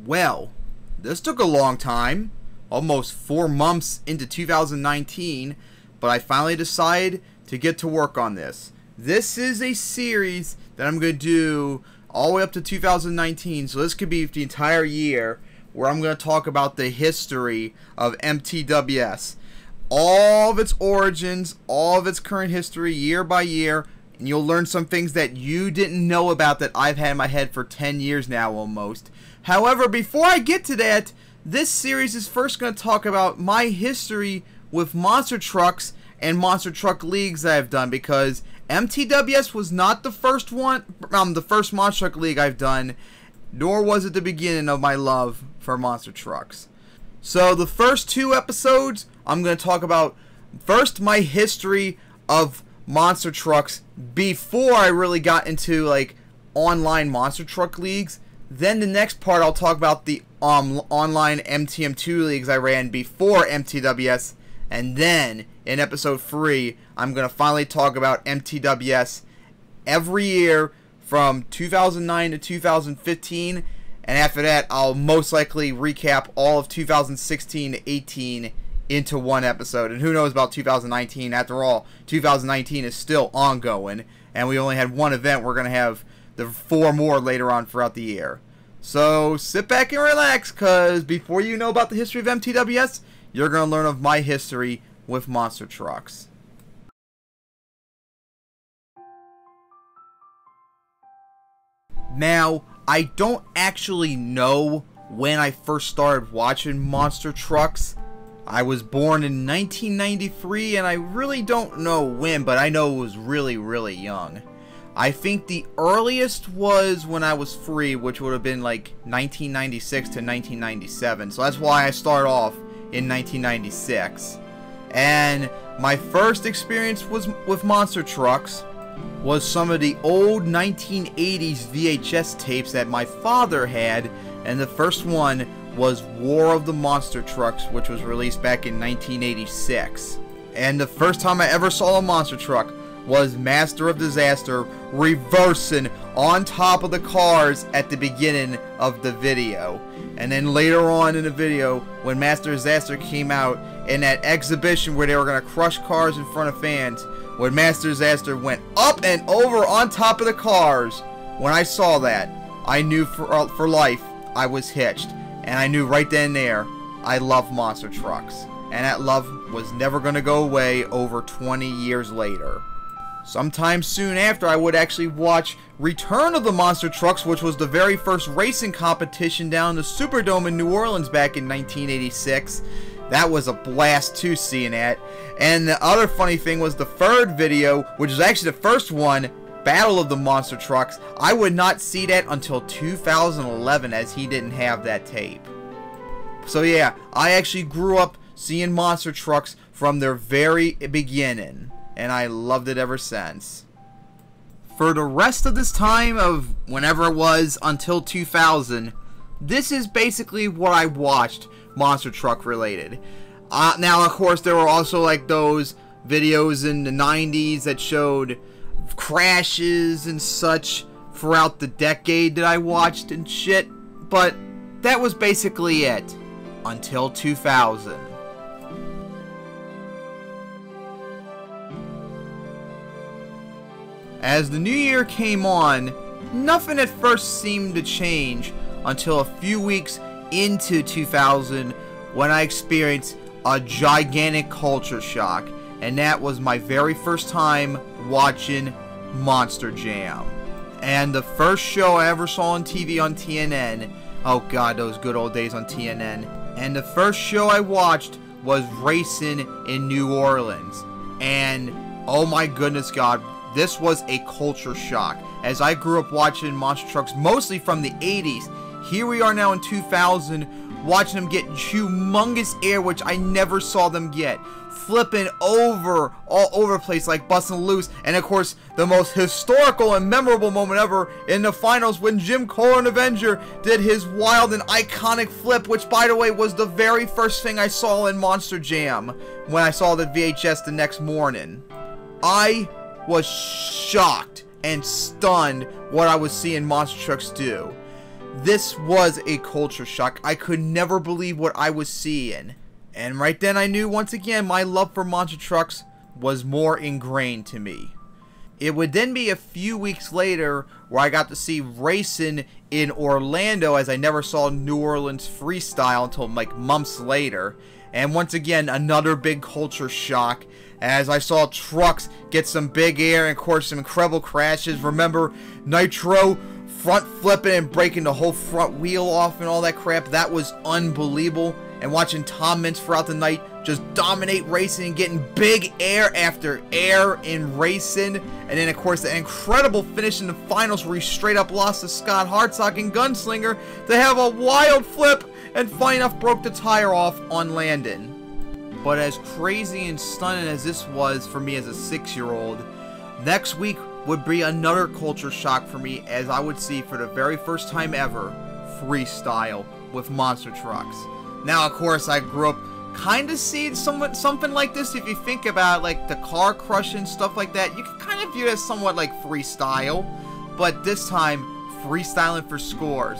Well, this took a long time, almost 4 months into 2019, but I finally decided to get to work on this. This is a series that I'm going to do all the way up to 2019, so this could be the entire year, where I'm going to talk about the history of MTWS. All of its origins, all of its current history, year by year, and you'll learn some things that you didn't know about that I've had in my head for 10 years now almost. However, before I get to that, this series is first going to talk about my history with monster trucks and monster truck leagues that I've done, because MTWS was not the first the first monster truck league I've done, nor was it the beginning of my love for monster trucks. So the first 2 episodes, I'm going to talk about first my history of monster trucks before I really got into like online monster truck leagues. Then the next part I'll talk about the online MTM2 leagues I ran before MTWS, and then in episode 3 I'm going to finally talk about MTWS every year from 2009 to 2015, and after that I'll most likely recap all of 2016 to 18 into one episode. And who knows about 2019? After all, 2019 is still ongoing, and we only had 1 event. We're going to have the 4 more later on throughout the year. So sit back and relax, because before you know about the history of MTWS, you're going to learn of my history with monster trucks. Now, I don't actually know when I first started watching monster trucks. I was born in 1993, and I really don't know when, but I know it was really, really young. I think the earliest was when I was 3, which would have been like 1996 to 1997. So that's why I started off in 1996. And my first experience with monster trucks was some of the old 1980s VHS tapes that my father had, and the first one was War of the Monster Trucks, which was released back in 1986. And the first time I ever saw a monster truck was Master of Disaster reversing on top of the cars at the beginning of the video. And then later on in the video, when Master of Disaster came out in that exhibition where they were going to crush cars in front of fans, when Master of Disaster went up and over on top of the cars, when I saw that, I knew for life I was hitched. And I knew right then and there, I love monster trucks. And that love was never going to go away over 20 years later. Sometime soon after, I would actually watch Return of the Monster Trucks, which was the very first racing competition down in the Superdome in New Orleans back in 1986. That was a blast too, seeing that. And the other funny thing was the third video, which was actually the first one, Battle of the Monster Trucks. I would not see that until 2011, as he didn't have that tape. So yeah, I actually grew up seeing monster trucks from their very beginning, and I loved it ever since. For the rest of this time of whenever it was until 2000, this is basically what I watched monster truck related. Now of course there were also like those videos in the 90s that showed crashes and such throughout the decade that I watched and shit, but that was basically it until 2000. As the new year came on, nothing at first seemed to change until a few weeks into 2000 when I experienced a gigantic culture shock, and that was my very first time watching Monster Jam. And the first show I ever saw on TV on TNN, oh god, those good old days on TNN, and the first show I watched was Racing in New Orleans. And oh my goodness god, this was a culture shock. As I grew up watching monster trucks mostly from the 80s, here we are now in 2000 watching them get humongous air, which I never saw them get. Flipping over all over the place like busting loose. And of course, the most historical and memorable moment ever in the finals when Jim Cole Avenger did his wild and iconic flip, which by the way was the very first thing I saw in Monster Jam when I saw the VHS the next morning. I was shocked and stunned what I was seeing monster trucks do. This was a culture shock. I could never believe what I was seeing. And right then I knew once again my love for monster trucks was more ingrained to me. It would then be a few weeks later where I got to see racing in Orlando, as I never saw New Orleans freestyle until like months later. And once again, another big culture shock as I saw trucks get some big air and of course some incredible crashes. Remember Nitro front flipping and breaking the whole front wheel off and all that crap? That was unbelievable. And watching Tom Mintz throughout the night just dominate racing and getting big air after air in racing. And then of course the incredible finish in the finals where he straight up lost to Scott Hartsock and Gunslinger to have a wild flip and funny enough broke the tire off on Landon. But as crazy and stunning as this was for me as a 6-year-old, next week would be another culture shock for me, as I would see for the very first time ever freestyle with monster trucks. Now of course I grew up kind of seeing something like this. If you think about like the car crushing stuff like that, you can kind of view it as somewhat like freestyle, but this time freestyling for scores.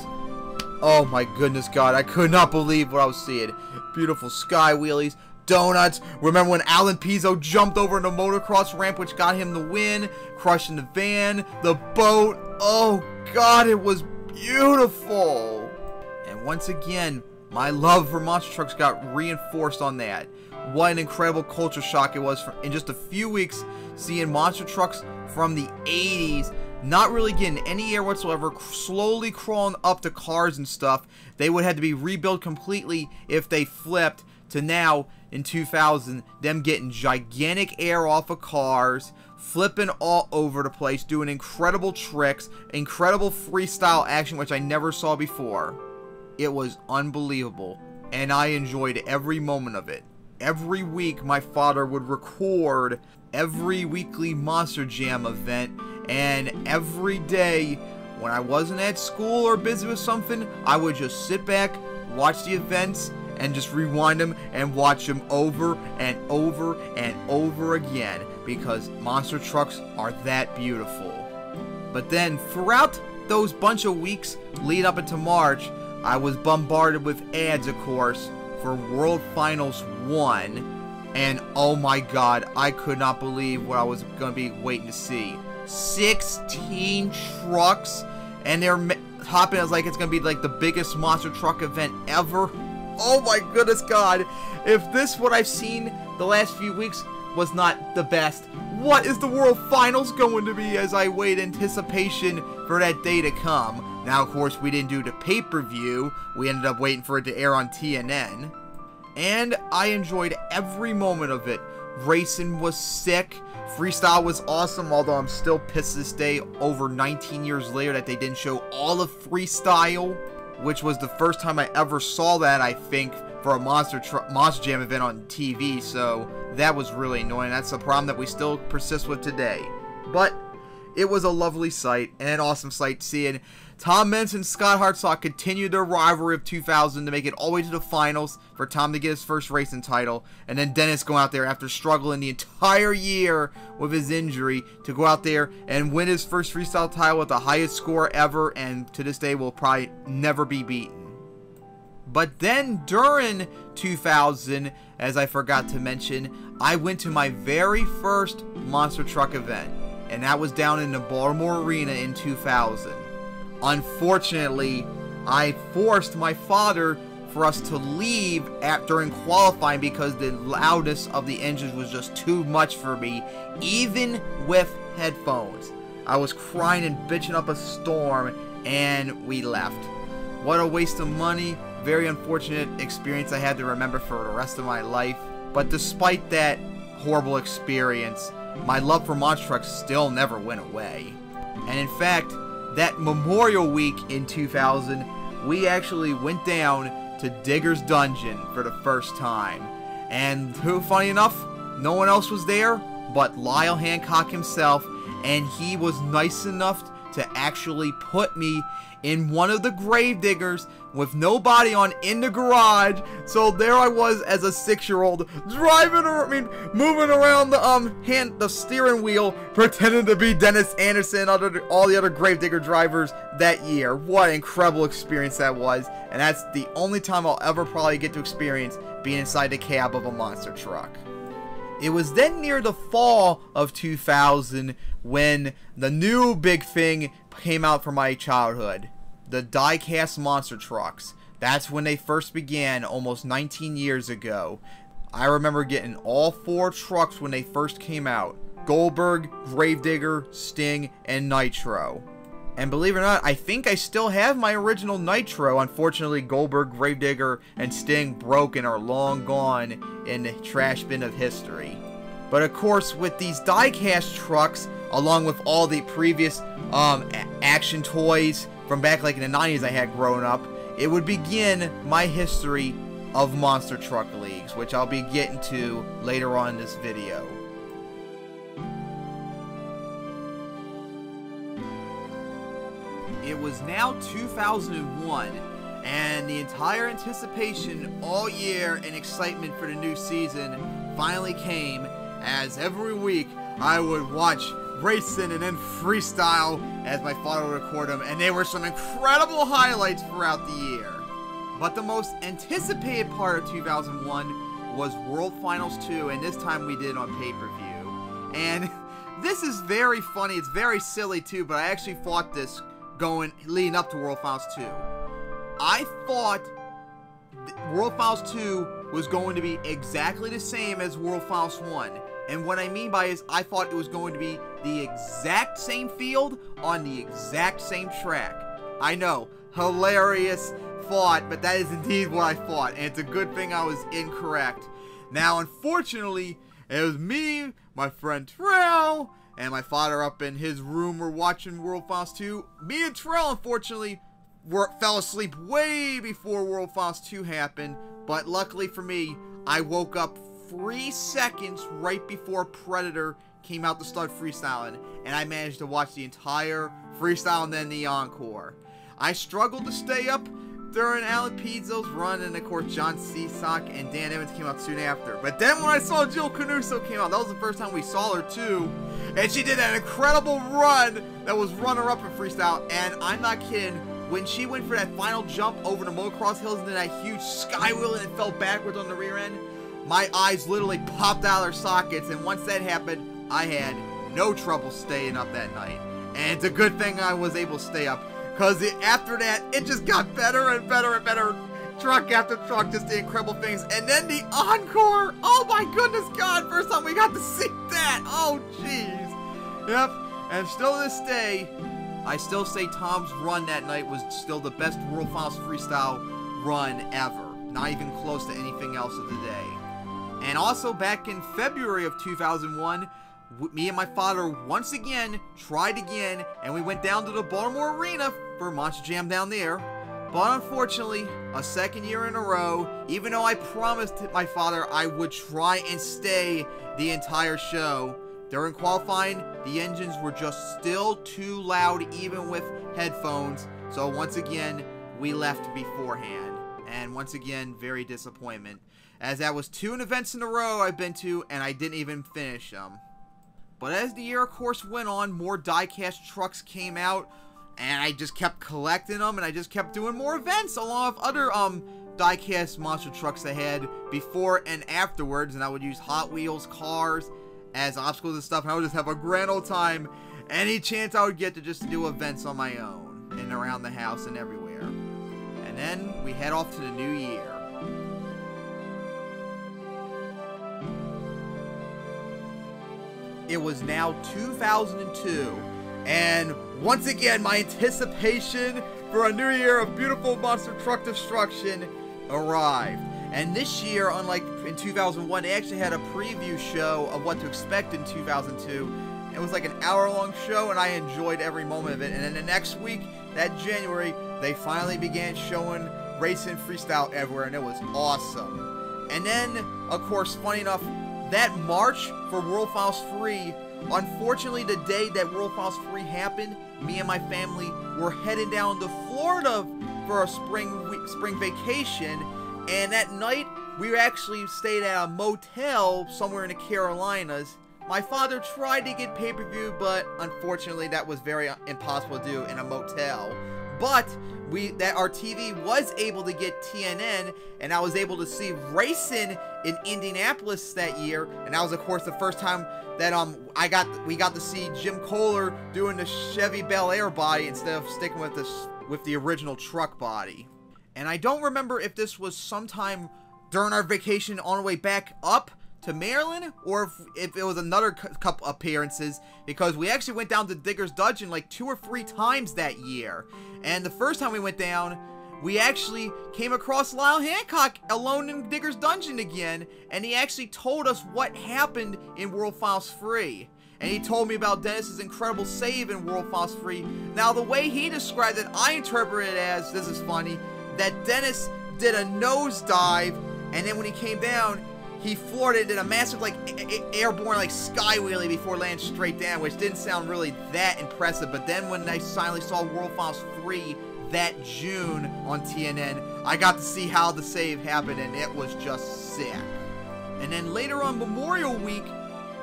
Oh my goodness God, I could not believe what I was seeing. Beautiful sky wheelies, donuts. Remember when Alan Pizzo jumped over the motocross ramp, which got him the win, crushing the van, the boat. Oh God, it was beautiful. And once again, my love for monster trucks got reinforced on that. What an incredible culture shock it was in just a few weeks, seeing monster trucks from the 80s not really getting any air whatsoever, slowly crawling up to cars and stuff. They would have to be rebuilt completely if they flipped, to now in 2000 them getting gigantic air off of cars, flipping all over the place, doing incredible tricks, incredible freestyle action which I never saw before. It was unbelievable, and I enjoyed every moment of it. Every week my father would record every weekly Monster Jam event, and every day when I wasn't at school or busy with something, I would just sit back, watch the events, and just rewind them and watch them over and over and over again, because monster trucks are that beautiful. But then throughout those bunch of weeks lead up into March, I was bombarded with ads, of course, for World Finals 1, and oh my God, I could not believe what I was going to be waiting to see. 16 trucks, and they're hopping as like it's going to be like the biggest monster truck event ever. Oh my goodness God, if this, what I've seen the last few weeks, was not the best, what is the World Finals going to be, as I wait anticipation for that day to come. Now, of course, we didn't do the pay-per-view. We ended up waiting for it to air on TNN. And I enjoyed every moment of it. Racing was sick. Freestyle was awesome, although I'm still pissed this day, over 19 years later, that they didn't show all of freestyle, which was the first time I ever saw that, I think, for a Monster Jam event on TV. So that was really annoying. That's a problem that we still persist with today. But it was a lovely sight, and an awesome sight seeing Tom Mintz and Scott Hartsock continue their rivalry of 2000 to make it all the way to the finals for Tom to get his first racing title, and then Dennis going out there after struggling the entire year with his injury to go out there and win his first freestyle title with the highest score ever, and to this day will probably never be beaten. But then during 2000, as I forgot to mention, I went to my very first monster truck event, and that was down in the Baltimore Arena in 2000. Unfortunately, I forced my father for us to leave during qualifying because the loudness of the engines was just too much for me, even with headphones. I was crying and bitching up a storm, and we left. What a waste of money. Very unfortunate experience I had to remember for the rest of my life. But despite that horrible experience, my love for monster trucks still never went away. And in fact, that Memorial Week in 2000, we actually went down to Digger's Dungeon for the first time. And funny enough, no one else was there but Lyle Hancock himself, and he was nice enough to actually put me in one of the Gravediggers with no body on in the garage. So there I was as a 6-year-old moving around the steering wheel, pretending to be Dennis Anderson and all the other Gravedigger drivers that year. What an incredible experience that was, and that's the only time I'll ever probably get to experience being inside the cab of a monster truck. It was then near the fall of 2000 when the new big thing came out for my childhood. The die-cast monster trucks. That's when they first began almost 19 years ago. I remember getting all 4 trucks when they first came out. Goldberg, Gravedigger, Sting, and Nitro. And believe it or not, I think I still have my original Nitro. Unfortunately, Goldberg, Gravedigger, and Sting broke and are long gone in the trash bin of history. But of course, with these die-cast trucks, along with all the previous action toys from back like in the 90s I had growing up, it would begin my history of monster truck leagues, which I'll be getting to later on in this video. It was now 2001, and the entire anticipation all year and excitement for the new season finally came, as every week I would watch racing and then freestyle as my father would record them, and there were some incredible highlights throughout the year. But the most anticipated part of 2001 was World Finals 2, and this time we did it on pay-per-view. And this is very funny, it's very silly too, but I actually thought this leading up to World Finals 2. I thought World Finals 2 was going to be exactly the same as World Finals 1. And what I mean by is I thought it was going to be the exact same field on the exact same track. I know, hilarious thought, but that is indeed what I thought, and it's a good thing I was incorrect. Now, unfortunately, it was me, my friend Terrell, and my father up in his room were watching World Finals 2. Me and Terrell, unfortunately, fell asleep way before World Finals 2 happened, but luckily for me, I woke up 3 seconds right before Predator came out to start freestyling, and I managed to watch the entire freestyle and then the encore. I struggled to stay up during Alan Pizzo's run, and of course John Cesac and Dan Evans came out soon after. But then when I saw Jill Canuso came out, that was the first time we saw her too, and she did an incredible run that was runner-up in freestyle, and I'm not kidding, when she went for that final jump over the motocross hills and then that huge skywheel and it fell backwards on the rear end, my eyes literally popped out of their sockets, and once that happened, I had no trouble staying up that night. And it's a good thing I was able to stay up, because after that, it just got better and better and better. Truck after truck, just the incredible things. And then the encore! Oh my goodness God, first time we got to see that! Oh jeez. Yep, and still to this day, I still say Tom's run that night was still the best World Finals freestyle run ever. Not even close to anything else of the day. And also back in February of 2001, me and my father once again tried again, and we went down to the Baltimore Arena for Monster Jam down there. But unfortunately, a second year in a row, even though I promised my father I would try and stay the entire show, during qualifying, the engines were just still too loud even with headphones. So once again, we left beforehand. And once again, very disappointment, as that was 2 events in a row I've been to, and I didn't even finish them. But as the year, of course, went on, more die-cast trucks came out, and I just kept collecting them, and I just kept doing more events along with other die-cast monster trucks I had before and afterwards, and I would use Hot Wheels cars as obstacles and stuff, and I would just have a grand old time any chance I would get to just do events on my own and around the house and everywhere. And then we head off to the new year. It was now 2002, and once again my anticipation for a new year of beautiful monster truck destruction arrived. And this year, unlike in 2001, they actually had a preview show of what to expect in 2002. It was like an hour-long show, and I enjoyed every moment of it. And then the next week, that January, they finally began showing racing freestyle everywhere, and it was awesome. And then, of course, funny enough, that March for World Finals 3 Unfortunately, the day that World Finals 3 happened, me and my family were heading down to Florida for a spring vacation, and that night we actually stayed at a motel somewhere in the Carolinas. My father tried to get pay-per-view, but unfortunately that was very impossible to do in a motel. But our TV was able to get TNN, and I was able to see racing in Indianapolis that year, and that was of course the first time that we got to see Jim Kohler doing the Chevy Bel Air body instead of sticking with the original truck body. And I don't remember if this was sometime during our vacation on the way back up to Maryland, or if it was another couple appearances, because we actually went down to Digger's Dungeon like 2 or 3 times that year. And the first time we went down, we actually came across Lyle Hancock alone in Digger's Dungeon again, and he actually told us what happened in World Finals 3. And he told me about Dennis's incredible save in World Finals 3. Now, the way he described it, I interpret it as, this is funny, that Dennis did a nosedive, and then when he came down, he floored it in a massive, like, airborne, like, sky wheelie before landing straight down, which didn't sound really that impressive. But then when I finally saw World Finals 3 that June on TNN, I got to see how the save happened, and it was just sick. And then later on Memorial Week,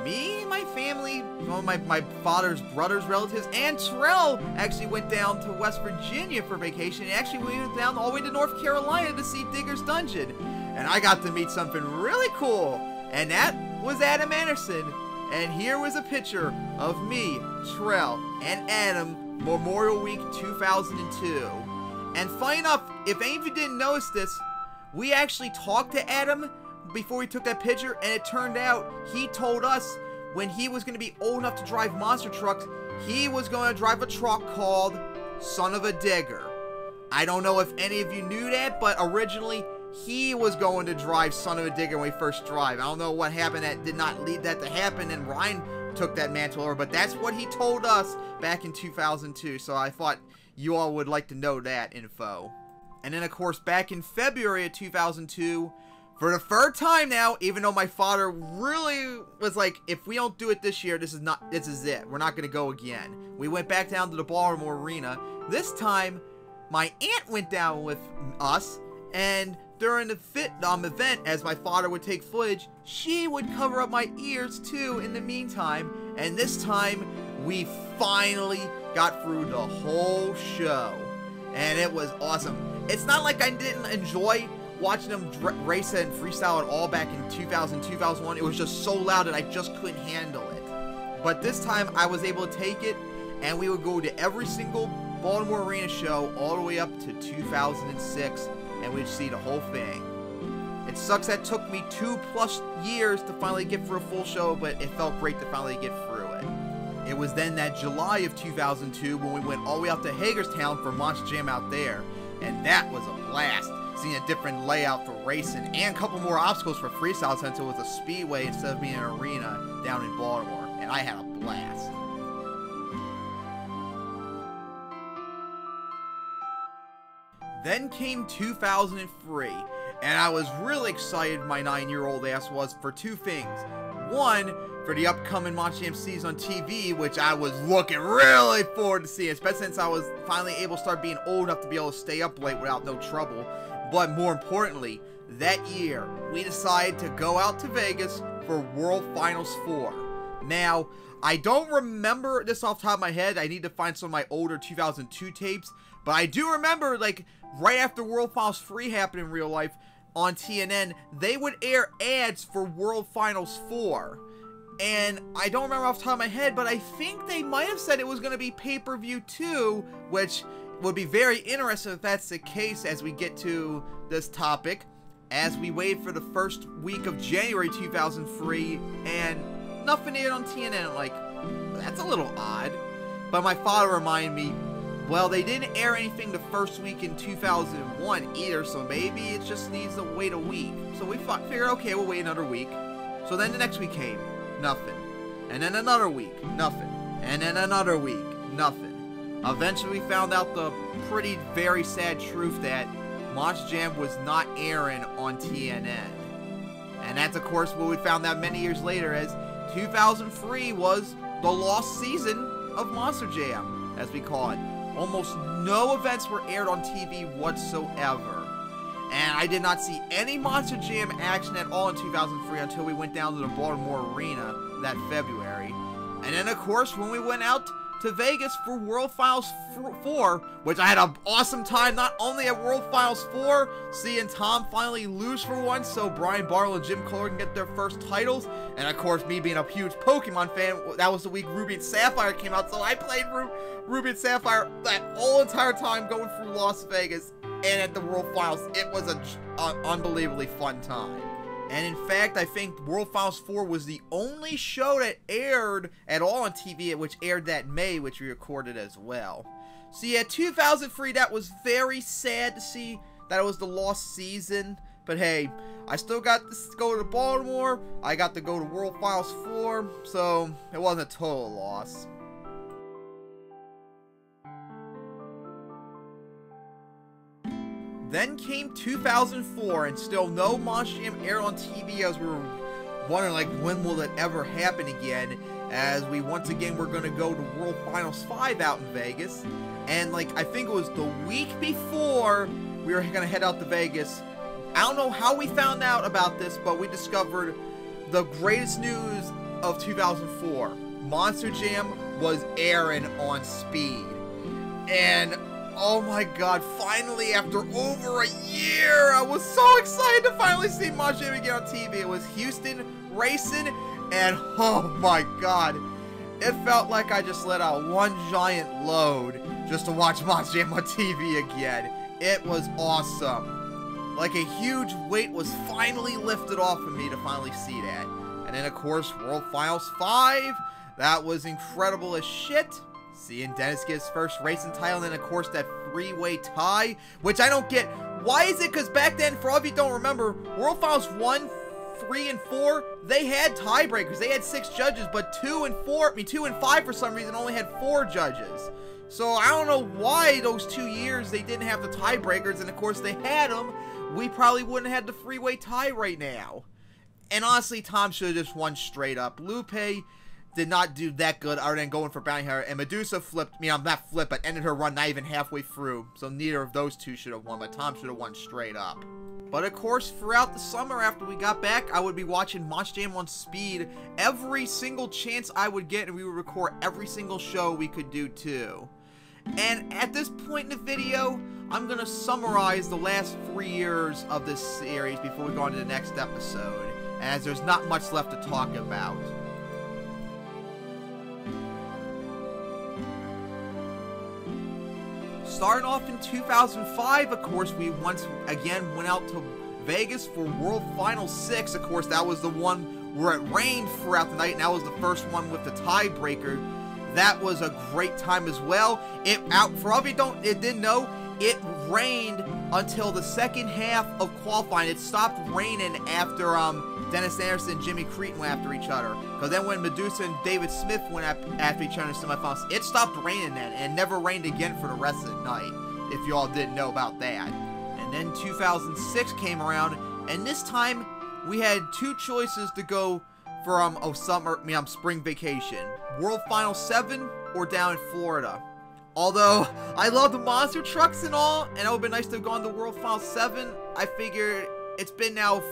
me and my family, my father's brothers, relatives, and Terrell actually went down to West Virginia for vacation. And actually, we went down all the way to North Carolina to see Digger's Dungeon. And I got to meet something really cool. And that was Adam Anderson. And here was a picture of me, Terrell, and Adam, Memorial Week 2002. And funny enough, if any of you didn't notice this, we actually talked to Adam before we took that picture, and it turned out he told us when he was going to be old enough to drive monster trucks, he was going to drive a truck called Son of a Digger. I don't know if any of you knew that, but originally he was going to drive Son of a Digger when we first drive. I don't know what happened that did not lead that to happen, and Ryan took that mantle over, but that's what he told us back in 2002, so I thought you all would like to know that info. And then, of course, back in February of 2002, for the third time now, even though my father really was like, if we don't do it this year, this is it. We're not going to go again. We went back down to the Baltimore Arena. This time, my aunt went down with us, and during the event, as my father would take footage, she would cover up my ears too in the meantime. And this time, we finally got through the whole show. And it was awesome. It's not like I didn't enjoy watching them race and freestyle at all back in 2000, 2001. It was just so loud that I just couldn't handle it. But this time I was able to take it, and we would go to every single Baltimore Arena show all the way up to 2006, and we'd see the whole thing. It sucks that it took me 2+ years to finally get through a full show, but it felt great to finally get through it. It was then that July of 2002 when we went all the way out to Hagerstown for Monster Jam out there, and that was a blast. Seeing a different layout for racing and a couple more obstacles for freestyle since it was a speedway instead of being an arena down in Baltimore, and I had a blast. Then came 2003, and I was really excited, my 9-year-old ass was, for 2 things. One, for the upcoming Monster Jam season on TV, which I was looking really forward to seeing, especially since I was finally able to start being old enough to be able to stay up late without no trouble. But more importantly, that year, we decided to go out to Vegas for World Finals 4. Now, I don't remember this off the top of my head. I need to find some of my older 2002 tapes. But I do remember, like, right after World Finals 3 happened in real life on TNN, they would air ads for World Finals 4. And I don't remember off the top of my head, but I think they might have said it was going to be pay-per-view too, which would be very interesting if that's the case as we get to this topic. As we wait for the first week of January 2003, and nothing aired on TNN, like, that's a little odd. But my father reminded me, well, they didn't air anything the first week in 2001 either, so maybe it just needs to wait a week. So we figured, okay, we'll wait another week. So then the next week came, nothing. And then another week, nothing. And then another week, nothing. Eventually we found out the very sad truth that Monster Jam was not airing on TNN. And that's, of course, what we found out many years later, as 2003 was the lost season of Monster Jam, as we call it. Almost no events were aired on TV whatsoever. And I did not see any Monster Jam action at all in 2003 until we went down to the Baltimore Arena that February. And then, of course, when we went out to Vegas for World Finals 4, which I had an awesome time, not only at World Finals 4, seeing Tom finally lose for once, so Brian Barlow and Jim Kohler can get their first titles, and of course, me being a huge Pokemon fan, that was the week Ruby and Sapphire came out, so I played Ruby and Sapphire that whole entire time going through Las Vegas, and at the World Finals, it was an unbelievably fun time. And in fact, I think World Finals 4 was the only show that aired at all on TV, which aired that May, which we recorded as well. So yeah, 2003, that was very sad to see that it was the lost season. But hey, I still got to go to Baltimore, I got to go to World Finals 4, so it wasn't a total loss. Then came 2004, and still no Monster Jam aired on TV, as we were wondering, like, when will it ever happen again, as we once again were going to go to World Finals 5 out in Vegas, and, like, I think it was the week before we were going to head out to Vegas. I don't know how we found out about this, but we discovered the greatest news of 2004. Monster Jam was airing on Speed, and oh my god, finally, after over a year, I was so excited to finally see Monster Jam again on TV. It was Houston racing, and oh my god, it felt like I just let out one giant load just to watch Monster Jam on TV again. It was awesome. Like a huge weight was finally lifted off of me to finally see that. And then, of course, World Finals 5, that was incredible as shit. Seeing Dennis get his first racing title, and then of course that three-way tie, which I don't get. Why is it? Because back then, for all of you who don't remember, World Finals 1, 3, and 4, they had tiebreakers. They had 6 judges, but 2 and 5 for some reason only had 4 judges. So I don't know why those 2 years they didn't have the tiebreakers, and of course they had them. We probably wouldn't have had the three-way tie right now. And honestly, Tom should have just won straight up. Lupe did not do that good other than going for Bounty Hunter, and Medusa flipped, not flipped, but ended her run not even halfway through, so neither of those two should have won, but Tom should have won straight up. But of course, throughout the summer after we got back, I would be watching Monster Jam on Speed every single chance I would get, and we would record every single show we could do too. And at this point in the video, I'm going to summarize the last 3 years of this series before we go on to the next episode, as there's not much left to talk about. Starting off in 2005, of course, we once again went out to Vegas for World Final 6. Of course, that was the one where it rained throughout the night, and that was the first one with the tiebreaker. That was a great time as well. For all of you didn't know, it rained until the second half of qualifying. It stopped raining after Dennis Anderson and Jimmy Cretin went after each other. Because then when Medusa and David Smith went after each other in the semifinals, it stopped raining then, and it never rained again for the rest of the night, if you all didn't know about that. And then 2006 came around, and this time we had 2 choices to go for spring vacation. World Final 7 or down in Florida. Although I love the monster trucks and all, and it would have been nice to have gone to World Final 7, I figured it's been now,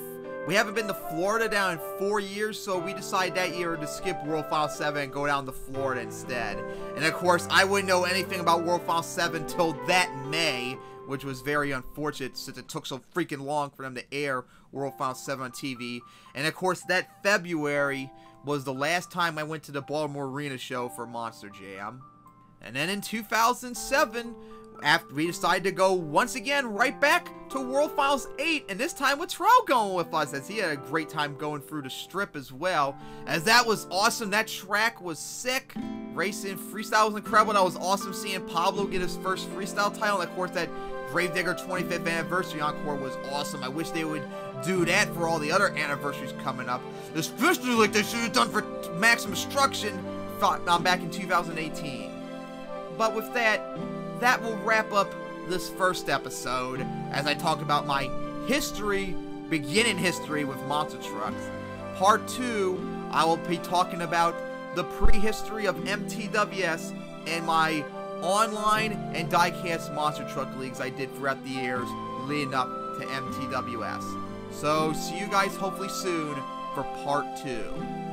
we haven't been to Florida down in 4 years, so we decided that year to skip World Final 7 and go down to Florida instead. And of course, I wouldn't know anything about World Final 7 till that May, which was very unfortunate since it took so freaking long for them to air World Final 7 on TV. And of course, that February was the last time I went to the Baltimore Arena show for Monster Jam. And then in 2007, after we decided to go once again right back to World Finals 8, and this time with Terrell going with us, as he had a great time going through the strip as well, as that was awesome. That track was sick. Racing freestyle was incredible. That was awesome seeing Pablo get his first freestyle title, and of course that Gravedigger 25th anniversary encore was awesome. I wish they would do that for all the other anniversaries coming up, especially like they should have done for Maximum Destruction back in 2018. But with that, that will wrap up this first episode, as I talked about my beginning history with monster trucks. Part 2, I will be talking about the prehistory of MTWS and my online and diecast monster truck leagues I did throughout the years leading up to MTWS. So see you guys hopefully soon for part 2.